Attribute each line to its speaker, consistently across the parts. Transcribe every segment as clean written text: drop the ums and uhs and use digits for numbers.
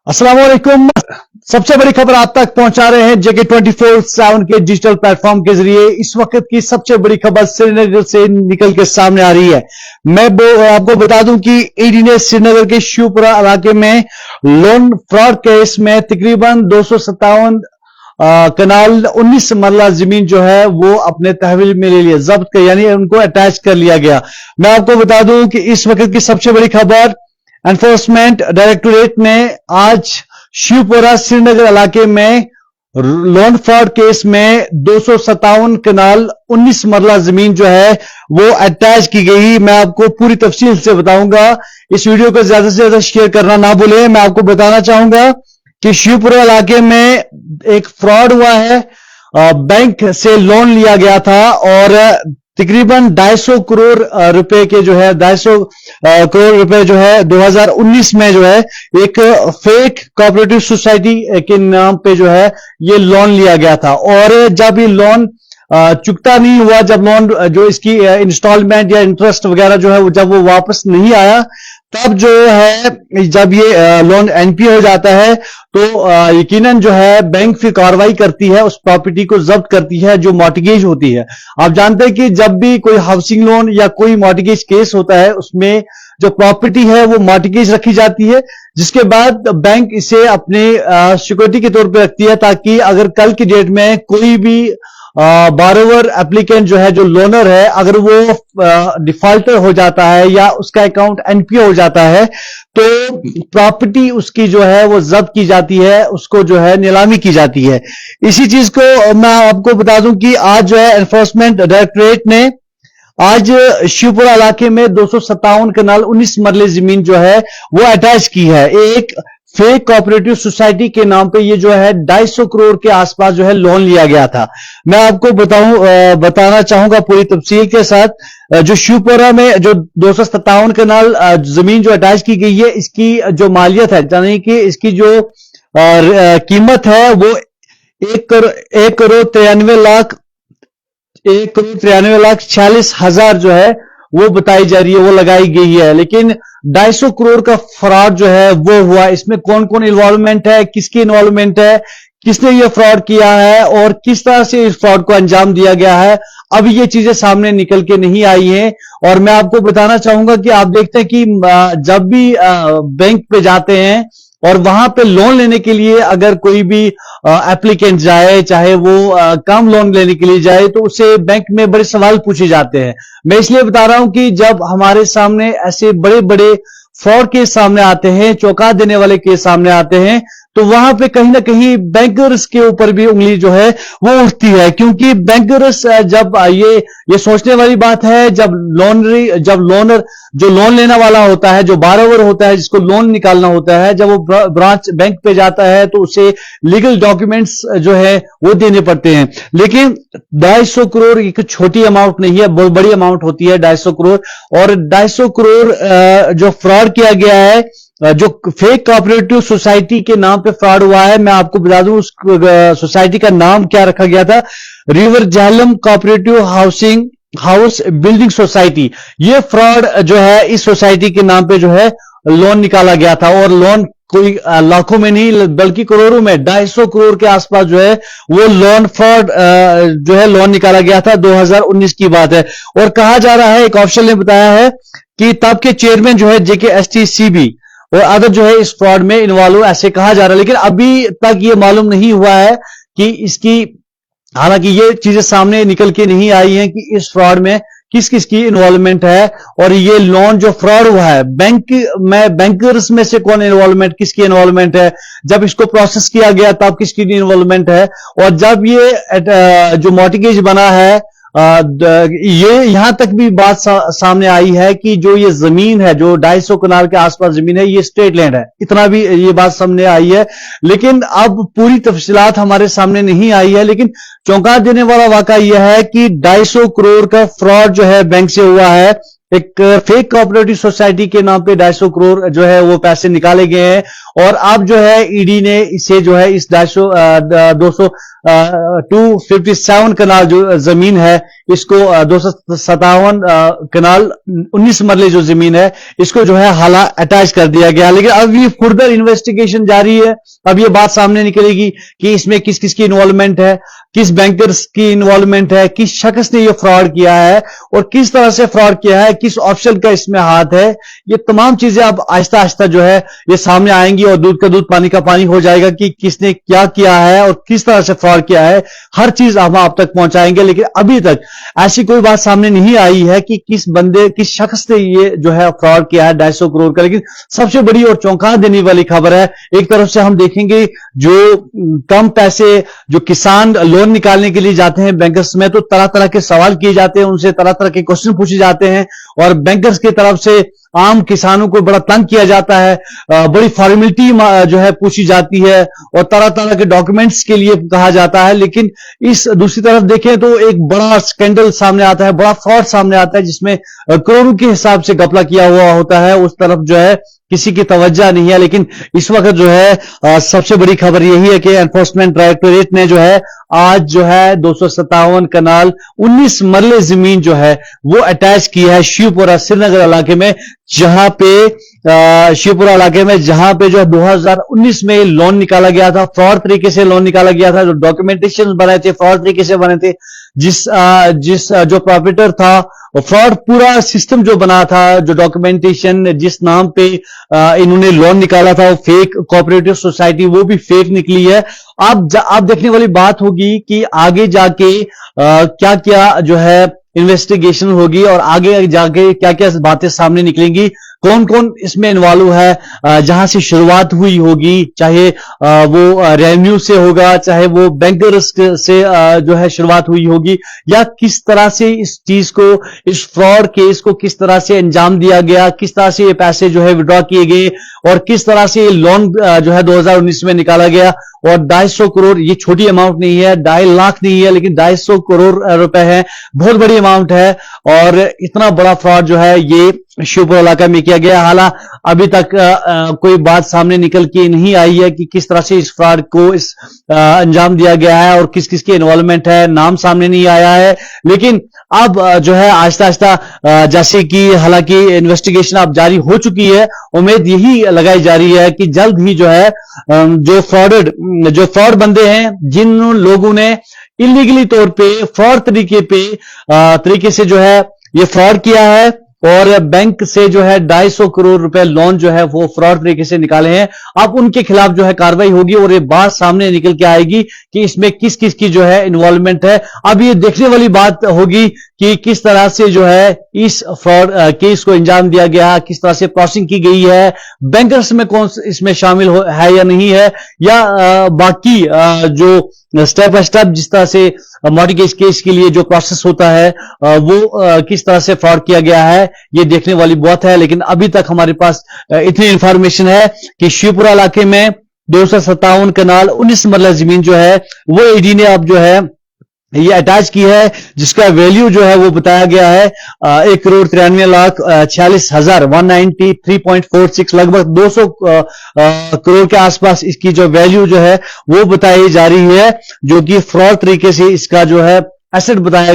Speaker 1: अस्सलाम वालेकुम। सबसे बड़ी खबर आप तक पहुंचा रहे हैं जेके 24/7 के डिजिटल प्लेटफॉर्म के जरिए। इस वक्त की सबसे बड़ी खबर श्रीनगर से निकल के सामने आ रही है। मैं आपको बता दूं कि ईडी ने श्रीनगर के शिवपुरा इलाके में लोन फ्रॉड केस में तकरीबन 257 कनाल 19 मरला जमीन जो है वो अपने तहवील में ले लिया, जब्त कर यानी उनको अटैच कर लिया गया। मैं आपको बता दूं कि इस वक्त की सबसे बड़ी खबर, एनफोर्समेंट डायरेक्टोरेट ने आज शिवपुरा श्रीनगर इलाके में लोन फ्रॉड केस में 257 कनाल 19 मरला जमीन जो है वो अटैच की गई। मैं आपको पूरी तफसील से बताऊंगा। इस वीडियो को ज्यादा से ज्यादा शेयर करना ना भूलें। मैं आपको बताना चाहूंगा कि शिवपुरा इलाके में एक फ्रॉड हुआ है। बैंक से लोन लिया गया था और तकरीबन 250 करोड़ रुपए के जो है 250 करोड़ रुपए जो है 2019 में जो है एक फेक कोऑपरेटिव सोसाइटी के नाम पे जो है ये लोन लिया गया था। और जब ये लोन चुकता नहीं हुआ, जब लोन जो इसकी इंस्टॉलमेंट या इंटरेस्ट वगैरह जो है जब वो वापस नहीं आया, तब जो है जब ये लोन एनपीए हो जाता है तो यकीनन जो है बैंक फिर कार्रवाई करती है, उस प्रॉपर्टी को जब्त करती है जो मॉर्टगेज होती है। आप जानते हैं कि जब भी कोई हाउसिंग लोन या कोई मॉर्टगेज केस होता है उसमें जो प्रॉपर्टी है वो मॉर्टगेज रखी जाती है, जिसके बाद बैंक इसे अपने सिक्योरिटी के तौर पे रखती है ताकि अगर कल की डेट में कोई भी बारोवर एप्लीकेंट जो है, जो लोनर है, अगर वो डिफॉल्टर हो जाता है या उसका अकाउंट एनपीए हो जाता है तो प्रॉपर्टी उसकी जो है वो जब्त की जाती है, उसको जो है नीलामी की जाती है। इसी चीज को मैं आपको बता दूं कि आज जो है एनफोर्समेंट डायरेक्टोरेट ने आज शिवपुरा इलाके में 257 कनाल 19 मरले जमीन जो है वो अटैच की है। एक फेक कोऑपरेटिव सोसाइटी के नाम पे ये जो है 250 करोड़ के आसपास जो है लोन लिया गया था। मैं आपको बताना चाहूंगा पूरी तफसील के साथ। जो शिवपुरा में जो 257 कनाल जमीन जो अटैच की गई है, इसकी जो मालियत है यानी कि इसकी जो कीमत है वो 1,93,46,000 जो है वो बताई जा रही है, वो लगाई गई है। लेकिन 250 करोड़ का फ्रॉड जो है वो हुआ। इसमें कौन कौन इन्वॉल्वमेंट है, किसकी इन्वॉल्वमेंट है, किसने ये फ्रॉड किया है और किस तरह से इस फ्रॉड को अंजाम दिया गया है, अब ये चीजें सामने निकल के नहीं आई हैं। और मैं आपको बताना चाहूंगा कि आप देखते हैं कि जब भी बैंक पे जाते हैं और वहां पे लोन लेने के लिए अगर कोई भी एप्लीकेंट जाए, चाहे वो कम लोन लेने के लिए जाए, तो उसे बैंक में बड़े सवाल पूछे जाते हैं। मैं इसलिए बता रहा हूं कि जब हमारे सामने ऐसे बड़े बड़े फ्रॉड केस सामने आते हैं, चौंका देने वाले केस सामने आते हैं, तो वहां पे कहीं ना कहीं बैंकर्स के ऊपर भी उंगली जो है वो उठती है। क्योंकि बैंकर्स जब ये सोचने वाली बात है, जब लोनर जो लोन लेने वाला होता है, जो बारोवर होता है, जिसको लोन निकालना होता है, जब वो ब्रांच बैंक पे जाता है तो उसे लीगल डॉक्यूमेंट्स जो है वो देने पड़ते हैं। लेकिन 250 करोड़ एक छोटी अमाउंट नहीं है, बहुत बड़ी अमाउंट होती है 250 करोड़। और 250 करोड़ जो फ्रॉड किया गया है, जो फेक कोऑपरेटिव सोसाइटी के नाम पे फ्रॉड हुआ है, मैं आपको बता दूं उस सोसाइटी का नाम क्या रखा गया था, river Jhelum cooperative house building society. ये फ्रॉड जो है इस सोसाइटी के नाम पे जो है लोन निकाला गया था और लोन कोई लाखों में नहीं बल्कि करोड़ों में, 250 करोड़ के आसपास जो है वो लोन फ्रॉड जो है लोन निकाला गया था। 2019 की बात है। और कहा जा रहा है, एक ऑफिशियल ने बताया है कि तब के चेयरमैन जो है JKSTCB और अदर जो है इस फ्रॉड में इन्वॉल्व, ऐसे कहा जा रहा है। लेकिन अभी तक ये मालूम नहीं हुआ है कि इसकी, हालांकि ये चीजें सामने निकल के नहीं आई हैं कि इस फ्रॉड में किस किस की इन्वॉल्वमेंट है और ये लोन जो फ्रॉड हुआ है बैंकर्स में से कौन इन्वॉल्वमेंट, किसकी इन्वॉल्वमेंट है, जब इसको प्रोसेस किया गया तब किसकी इन्वॉल्वमेंट है, और जब ये जो मॉर्टगेज बना है ये यहां तक भी बात सामने आई है कि जो ये जमीन है, जो 250 कनाल के आसपास जमीन है, ये स्टेट लैंड है। इतना भी ये बात सामने आई है। लेकिन अब पूरी तफसीलात हमारे सामने नहीं आई है। लेकिन चौंका देने वाला वाकया यह है कि 250 करोड़ का फ्रॉड जो है बैंक से हुआ है। एक फेक कोऑपरेटिव सोसाइटी के नाम पे 250 करोड़ जो है वो पैसे निकाले गए हैं और अब जो है ईडी ने इसे जो है इस 257 कनाल जो जमीन है, इसको 257 कनाल 19 मरले जो जमीन है, इसको जो है हाला अटैच कर दिया गया। लेकिन अब ये फर्दर इन्वेस्टिगेशन जारी है। अब ये बात सामने निकलेगी कि इसमें किस किस की इन्वॉल्वमेंट है, किस बैंकर्स की इन्वॉल्वमेंट है, किस शख्स ने ये फ्रॉड किया है और किस तरह से फ्रॉड किया है, किस ऑप्शन का इसमें हाथ है। ये तमाम चीजें अब आहिस्ता आहिस्ता जो है ये सामने आएंगी और दूध का दूध पानी का पानी हो जाएगा कि किसने क्या किया है और किस तरह से फ्रॉड किया है। हर चीज हम आप तक पहुंचाएंगे। लेकिन अभी तक ऐसी कोई बात सामने नहीं आई है कि किस शख्स ने ये जो है फ्रॉड किया है 250 करोड़ का। लेकिन सबसे बड़ी और चौंका देने वाली खबर है, एक तरफ से हम देखेंगे जो कम पैसे जो किसान लोन निकालने के लिए जाते हैं बैंकर्स में, तो तरह तरह के सवाल किए जाते हैं, उनसे तरह तरह के क्वेश्चन पूछे जाते हैं और बैंकर्स की तरफ से आम किसानों को बड़ा तंग किया जाता है, बड़ी फॉर्मेलिटी जो है पूछी जाती है और तरह तरह के डॉक्यूमेंट्स के लिए कहा जाता है। लेकिन इस दूसरी तरफ देखें तो एक बड़ा स्कैंडल सामने आता है, बड़ा फ्रॉड सामने आता है जिसमें करोड़ों के हिसाब से घपला किया हुआ होता है। उस तरफ जो है किसी की तवज्जो नहीं है। लेकिन इस वक्त जो है सबसे बड़ी खबर यही है कि एनफोर्समेंट डायरेक्टोरेट ने जो है आज जो है 257 कनाल 19 मरले जमीन जो है वो अटैच की है शिवपुरा श्रीनगर इलाके में, जहां पे शिवपुरा इलाके में जहां पे जो 2019 में लोन निकाला गया था, फ्रॉड तरीके से लोन निकाला गया था, जो डॉक्यूमेंटेशन बनाए थे फ्रॉड तरीके से बने थे, जिस जो प्रॉपरेटर था फ्रॉड पूरा सिस्टम जो बना था, जो डॉक्यूमेंटेशन जिस नाम पे इन्होंने लोन निकाला था वो फेक कोऑपरेटिव सोसाइटी, वो भी फेक निकली है। आप देखने वाली बात होगी कि आगे जाके क्या क्या जो है इन्वेस्टिगेशन होगी और आगे जाके क्या क्या बातें सामने निकलेंगी, कौन कौन इसमें इन्वॉल्व है। जहां से शुरुआत हुई होगी, चाहे वो रेवेन्यू से होगा, चाहे वो बैंकर्स से जो है शुरुआत हुई होगी, या किस तरह से इस चीज को, इस फ्रॉड केस को किस तरह से अंजाम दिया गया, किस तरह से ये पैसे जो है विड्रॉ किए गए और किस तरह से ये लोन जो है 2019 में निकाला गया। और 250 करोड़ ये छोटी अमाउंट नहीं है, 2.5 लाख नहीं है, लेकिन 250 करोड़ रुपए है, बहुत बड़ी अमाउंट है। और इतना बड़ा फ्रॉड जो है ये शिवपुरा इलाका में किया गया। हालांकि अभी तक कोई बात सामने निकल के नहीं आई है कि किस तरह से इस फ्रॉड को अंजाम दिया गया है और किस किस की इन्वॉल्वमेंट है, नाम सामने नहीं आया है। लेकिन अब जो है आहिस्ता आहिस्ता जैसे कि हालांकि इन्वेस्टिगेशन अब जारी हो चुकी है, उम्मीद यही लगाई जा रही है कि जल्द ही जो है जो फ्रॉड बंदे हैं, जिन लोगों ने इलीगली तौर पे फ्रॉड तरीके से जो है ये फ्रॉड किया है और बैंक से जो है 250 करोड़ रुपए लोन जो है वो फ्रॉड तरीके से निकाले हैं, अब उनके खिलाफ जो है कार्रवाई होगी और ये बात सामने निकल के आएगी कि इसमें किस किस की जो है इन्वॉल्वमेंट है। अब ये देखने वाली बात होगी कि किस तरह से जो है इस फ्रॉड केस को अंजाम दिया गया, किस तरह से प्रोसेसिंग की गई है, बैंकर्स में कौन इसमें शामिल है या नहीं है, या बाकी जो स्टेप बाय स्टेप जिस तरह से मॉर्टगेज केस के लिए जो प्रोसेस होता है वो किस तरह से फ्रॉड किया गया है, ये देखने वाली बात है। लेकिन अभी तक हमारे पास इतनी इंफॉर्मेशन है कि शिवपुरा इलाके में 257 कनाल 19 मरला जमीन जो है वो ईडी ने अब जो है ये अटैच की है, जिसका वैल्यू जो है वो बताया गया है 1,93,46,000 193.46, लगभग 200 करोड़ के आसपास इसकी जो वैल्यू जो है वो बताई जा रही है, जो कि फ्रॉड तरीके से इसका जो है एसेट बनाया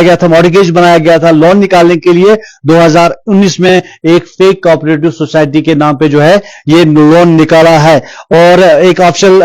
Speaker 1: गया था, मॉर्गेज बनाया गया था लोन निकालने के लिए। 2019 में एक फेक कोऑपरेटिव सोसाइटी के नाम पे जो है ये लोन निकाला है। और एक ऑफिशियल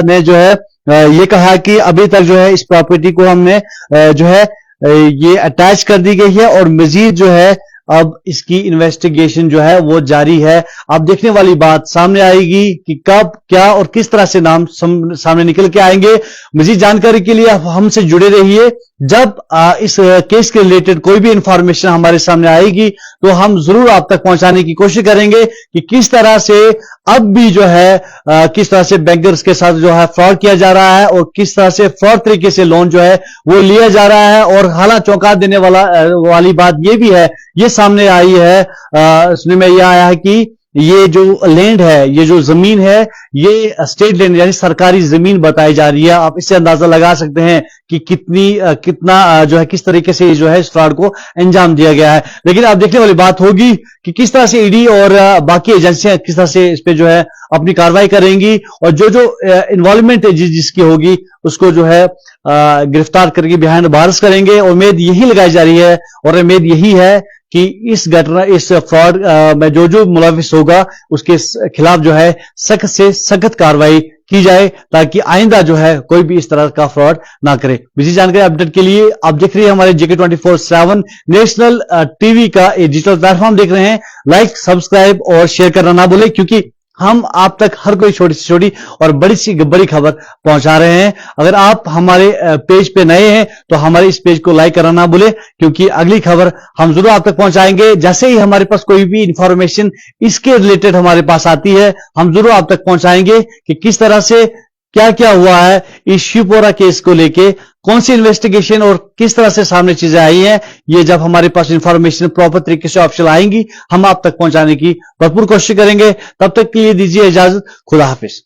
Speaker 1: ने जो है ये कहा कि अभी तक जो है इस प्रॉपर्टी को हमने जो है ये अटैच कर दी गई है और मजीद जो है अब इसकी इन्वेस्टिगेशन जो है वो जारी है। अब देखने वाली बात सामने आएगी कि कब, क्या और किस तरह से नाम सामने निकल के आएंगे। मजीद जानकारी के लिए आप हमसे जुड़े रहिए। जब इस केस के रिलेटेड कोई भी इंफॉर्मेशन हमारे सामने आएगी तो हम जरूर आप तक पहुंचाने की कोशिश करेंगे कि किस तरह से अब भी जो है किस तरह से बैंकर्स के साथ जो है फ्रॉड किया जा रहा है और किस तरह से फ्रॉड तरीके से लोन जो है वो लिया जा रहा है। और हालांकि चौंका देने वाली बात ये भी है, ये सामने आई है, सुनने में यह आया है कि ये जो लैंड है, ये जो जमीन है, ये स्टेट लैंड यानी सरकारी जमीन बताई जा रही है। आप इससे अंदाजा लगा सकते हैं कि कितना जो है किस तरीके से जो है इस फ्रॉड को अंजाम दिया गया है। लेकिन आप देखने वाली बात होगी कि किस तरह से ईडी और बाकी एजेंसियां किस तरह से इस पे जो है अपनी कार्रवाई करेंगी, और जो इन्वॉल्वमेंट जिसकी होगी उसको जो है गिरफ्तार करके बिहाइंड बार्स करेंगे। उम्मीद यही लगाई जा रही है और उम्मीद यही है कि इस फ्रॉड में जो मुलविस होगा उसके खिलाफ जो है सख्त से सख्त कार्रवाई की जाए, ताकि आइंदा जो है कोई भी इस तरह का फ्रॉड ना करे। बिजी जानकारी अपडेट के लिए आप देख रहे हैं हमारे JK 24/7 नेशनल टीवी का डिजिटल प्लेटफॉर्म देख रहे हैं। लाइक, सब्सक्राइब और शेयर करना ना भूलें, क्योंकि हम आप तक हर कोई छोटी से छोटी और बड़ी सी बड़ी खबर पहुंचा रहे हैं। अगर आप हमारे पेज पे नए हैं तो हमारे इस पेज को लाइक करना ना भूलें, क्योंकि अगली खबर हम जरूर आप तक पहुंचाएंगे। जैसे ही हमारे पास कोई भी इंफॉर्मेशन इसके रिलेटेड हमारे पास आती है, हम जरूर आप तक पहुंचाएंगे कि किस तरह से क्या क्या हुआ है इस शिवपुरा केस को लेके, कौन सी इन्वेस्टिगेशन और किस तरह से सामने चीजें आई हैं। ये जब हमारे पास इंफॉर्मेशन प्रॉपर तरीके से ऑप्शन आएंगी, हम आप तक पहुंचाने की भरपूर कोशिश करेंगे। तब तक के लिए दीजिए इजाजत। खुदा हाफिज।